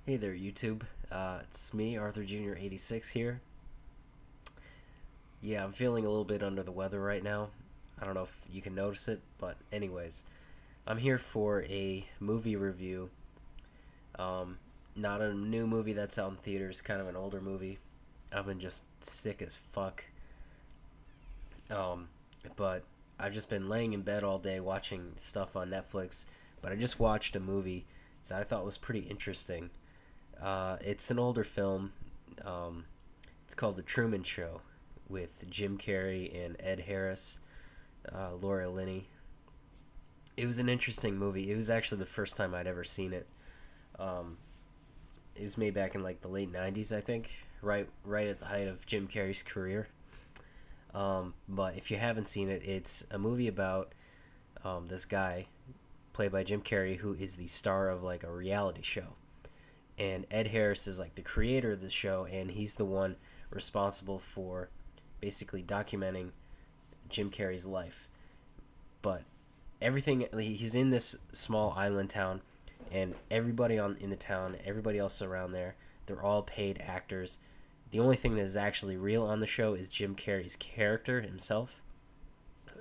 Hey there, YouTube. It's me, Arthur Jr. 86 here. Yeah, I'm feeling a little bit under the weather right now. I don't know if you can notice it, but anyways, I'm here for a movie review. Um, Not a new movie that's out in theaters, kind of an older movie. I've been just sick as fuck. Um, but I've just been laying in bed all day watching stuff on Netflix. But I just watched a movie that I thought was pretty interesting. It's an older film. Um, it's called The Truman Show with Jim Carrey and Ed Harris, Laura Linney. It was an interesting movie. It was actually the first time I'd ever seen it. Um, it was made back in like the late '90s, I think, right at the height of Jim Carrey's career. But if you haven't seen it, it's a movie about this guy played by Jim Carrey who is the star of like a reality show, and Ed Harris is like the creator of the show, and he's the one responsible for basically documenting Jim Carrey's life. But everything he's in this small island town, and everybody on in the town, everybody else around there, they're all paid actors. The only thing that is actually real on the show is Jim Carrey's character himself.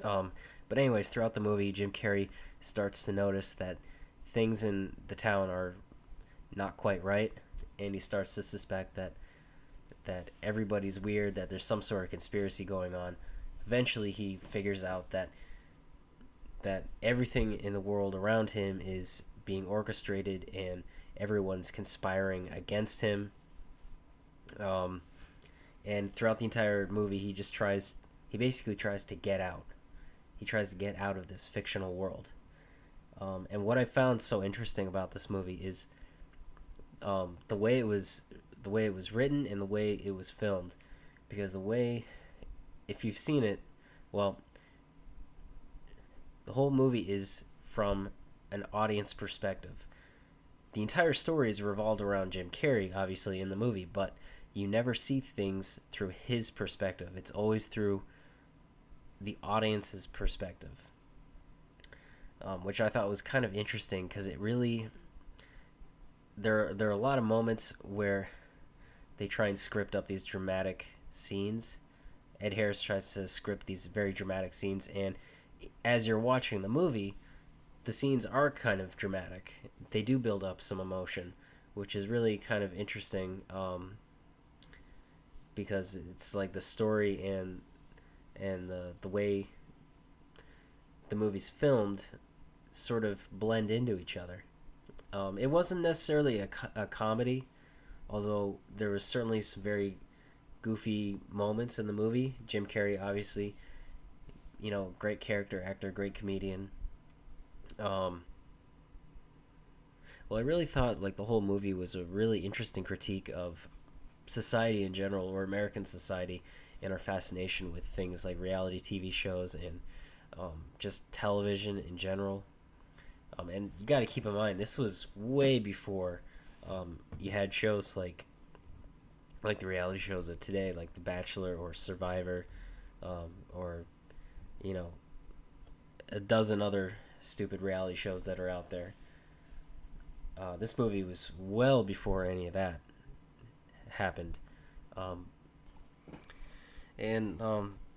Um, but anyways, throughout the movie, Jim Carrey starts to notice that things in the town are not quite right, and he starts to suspect that everybody's weird, that there's some sort of conspiracy going on. Eventually, he figures out that everything in the world around him is being orchestrated and everyone's conspiring against him. Um, and throughout the entire movie, he basically tries to get out. He tries to get out of this fictional world. And what I found so interesting about this movie is the way it was written and the way it was filmed, because the way, if you've seen it, well, the whole movie is from an audience perspective. The entire story is revolved around Jim Carrey, obviously, in the movie, but you never see things through his perspective. It's always through the audience's perspective, which I thought was kind of interesting because it really there are a lot of moments where they try and script up these dramatic scenes. Ed Harris tries to script these very dramatic scenes, and as you're watching the movie, the scenes are kind of dramatic. They do build up some emotion, which is really kind of interesting, because it's like the story and the way the movie's filmed sort of blend into each other. It wasn't necessarily a comedy, although there was certainly some very goofy moments in the movie. Jim Carrey, obviously, great character actor, great comedian. Um, well, I really thought like the whole movie was a really interesting critique of society in general, or American society, and our fascination with things like reality TV shows and just television in general. And you got to keep in mind, this was way before you had shows like the reality shows of today, like The Bachelor or Survivor, or you know a dozen other stupid reality shows that are out there. This movie was well before any of that happened, um, and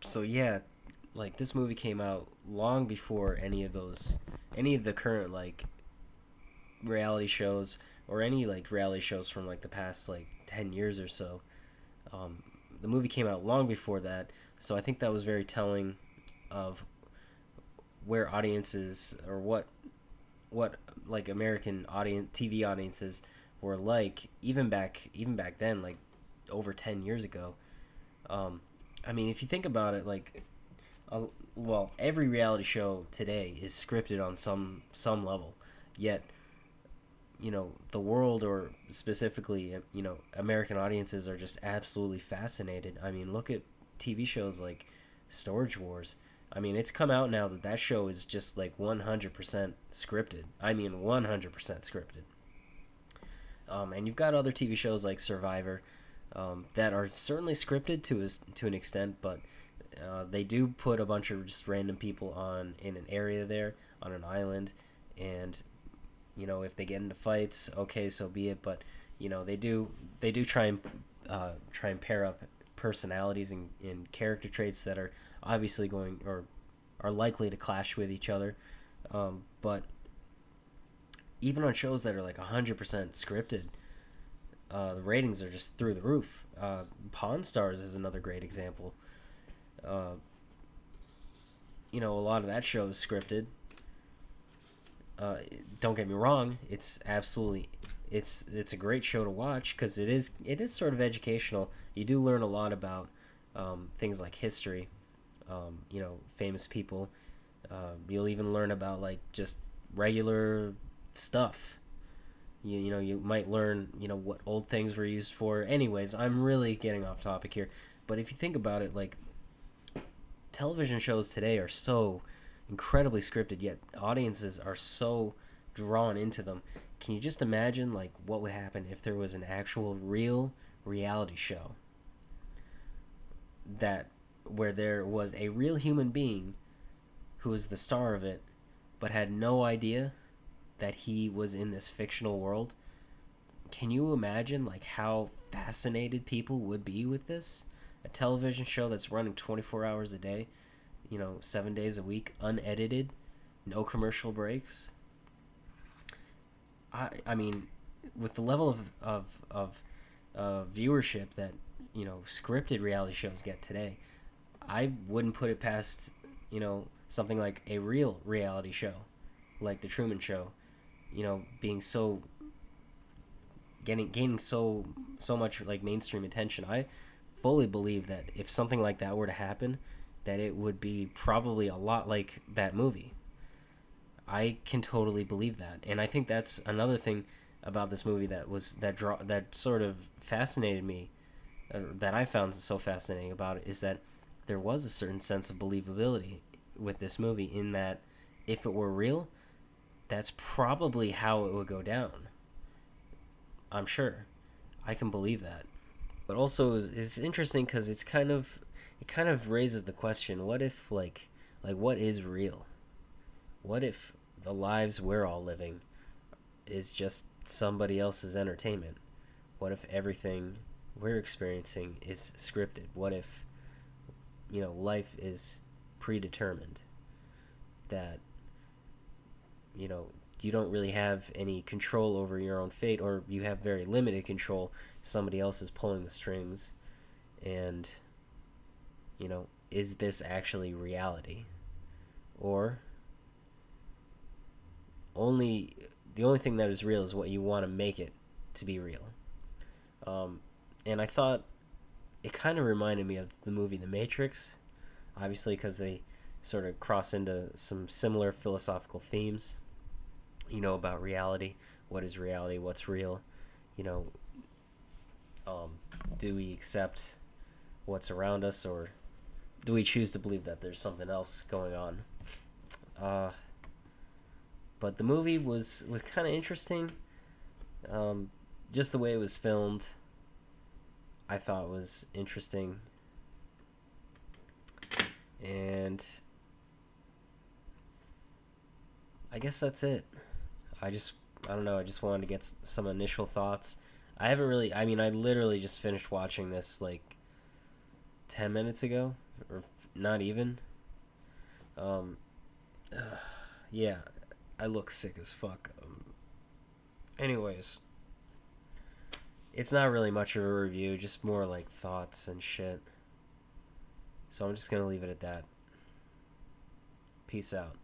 so yeah, like this movie came out long before any of the current like reality shows, or any like reality shows from like the past like 10 years or so. Um, the movie came out long before that, so I think that was very telling of where audiences, or what like American audience TV audiences were like, even back then, like over 10 years ago. Um, I mean, if you think about it, like, uh, well, every reality show today is scripted on some level. Yet, the world, or specifically, American audiences are just absolutely fascinated. I mean, look at TV shows like Storage Wars. I mean, it's come out now that that show is just like 100% scripted. I mean, 100% scripted. And you've got other TV shows like Survivor, that are certainly scripted to an extent, but they do put a bunch of just random people on in an area there on an island, and if they get into fights, okay, so be it. But They do try and pair up personalities and character traits that are obviously going or are likely to clash with each other. But even on shows that are like 100% scripted, the ratings are just through the roof. Pawn Stars is another great example. Uh, a lot of that show is scripted. Don't get me wrong; it's a great show to watch because it is sort of educational. You do learn a lot about things like history, famous people. You'll even learn about like just regular stuff. You might learn what old things were used for. Anyways, I'm really getting off topic here, but if you think about it, like television shows today are so incredibly scripted, yet audiences are so drawn into them. Can you just imagine like what would happen if there was an actual real reality show that where there was a real human being who was the star of it but had no idea that he was in this fictional world? Can you imagine like how fascinated people would be with this? A television show that's running 24 hours a day, 7 days a week, unedited, no commercial breaks. I mean, with the level of viewership that scripted reality shows get today, I wouldn't put it past something like a real reality show, like the Truman Show, being so gaining so much like mainstream attention. I fully believe that if something like that were to happen, that it would be probably a lot like that movie. I can totally believe that, and I think that's another thing about this movie that sort of fascinated me, that I found so fascinating about it, is that there was a certain sense of believability with this movie, in that if it were real, that's probably how it would go down. I'm sure. I can believe that. But also it's interesting because it kind of raises the question: what if like what is real? What if the lives we're all living is just somebody else's entertainment? What if everything we're experiencing is scripted? What if life is predetermined? That you don't really have any control over your own fate, or you have very limited control. Somebody else is pulling the strings, and is this actually reality, or the only thing that is real is what you want to make it to be real? And I thought it kind of reminded me of the movie The Matrix, obviously because they sort of cross into some similar philosophical themes, about reality. What is reality? What's real? You know, do we accept what's around us, or do we choose to believe that there's something else going on? But the movie was kind of interesting. Just the way it was filmed, I thought was interesting. And I guess that's it. I don't know, I just wanted to get some initial thoughts. I literally just finished watching this like 10 minutes ago, or not even. Yeah, I look sick as fuck. Anyways, it's not really much of a review, just more like thoughts and shit. So I'm just gonna leave it at that. Peace out.